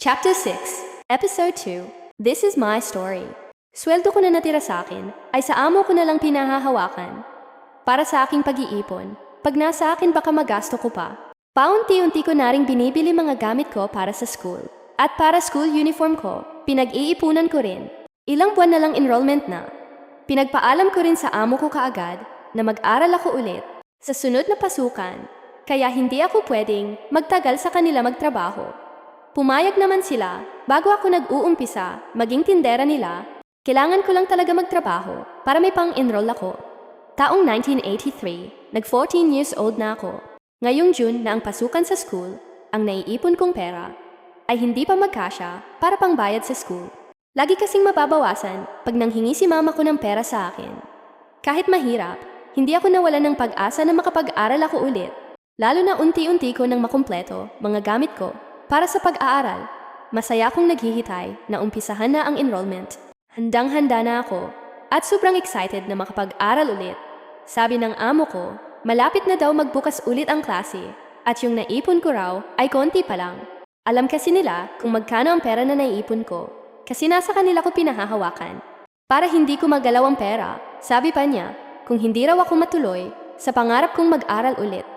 Chapter 6, Episode 2, This is my story. Sweldo ko na natira sa akin ay sa amo ko na lang pinahahawakan. Para sa aking pag-iipon, pag nasa akin baka magasto ko pa. Paunti-unti ko na ring binibili mga gamit ko para sa school. At para school uniform ko, pinag-iipunan ko rin. Ilang buwan na lang enrollment na. Pinagpaalam ko rin sa amo ko kaagad na mag-aral ako ulit sa sunod na pasukan. Kaya hindi ako pwedeng magtagal sa kanila magtrabaho. Pumayag naman sila bago ako nag-uumpisa maging tindera nila. Kailangan ko lang talaga magtrabaho para may pang-enroll ako. Taong 1983, nag-14 years old na ako. Ngayong June na ang pasukan sa school, ang naiipon kong pera ay hindi pa magkasya para pangbayad sa school. Lagi kasing mababawasan pag nanghingi si mama ko ng pera sa akin. Kahit mahirap, hindi ako nawalan ng pag-asa na makapag-aral ako ulit. Lalo na unti-unti ko nang makumpleto mga gamit ko para sa pag-aaral. Masaya akong naghihitay na umpisahan na ang enrollment. Handang-handa na ako at sobrang excited na makapag-aral ulit. Sabi ng amo ko, malapit na daw magbukas ulit ang klase at yung naipon ko raw ay konti pa lang. Alam kasi nila kung magkano ang pera na naipon ko kasi nasa kanila ko pinahahawakan. Para hindi ko magalaw ang pera, sabi pa niya, kung hindi raw ako matuloy sa pangarap kong mag-aral ulit,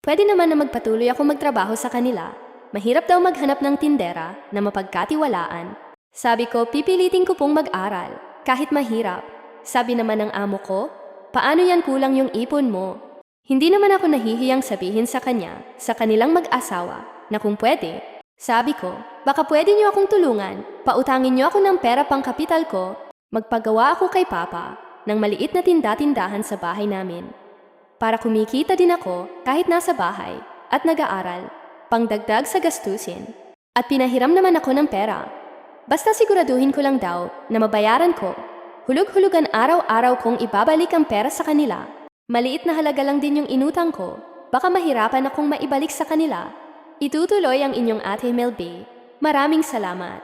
pwede naman na magpatuloy ako magtrabaho sa kanila. Mahirap daw maghanap ng tindera na mapagkatiwalaan. Sabi ko, pipilitin ko pong mag-aral, kahit mahirap. Sabi naman ng amo ko, paano yan kulang yung ipon mo? Hindi naman ako nahihiyang sabihin sa kanya, sa kanilang mag-asawa, na kung pwede. Sabi ko, baka pwede niyo akong tulungan, pautangin niyo ako ng pera pang kapital ko, magpagawa ako kay Papa ng maliit na tinda-tindahan sa bahay namin. Para kumikita din ako kahit nasa bahay at nag-aaral. Pangdagdag sa gastusin. At pinahiram naman ako ng pera. Basta siguraduhin ko lang daw na mabayaran ko. Hulug-hulugan araw-araw kong ibabalik ang pera sa kanila. Maliit na halaga lang din yung inutang ko. Baka mahirapan akong maibalik sa kanila. Itutuloy ang inyong Ate Mel B. Maraming salamat.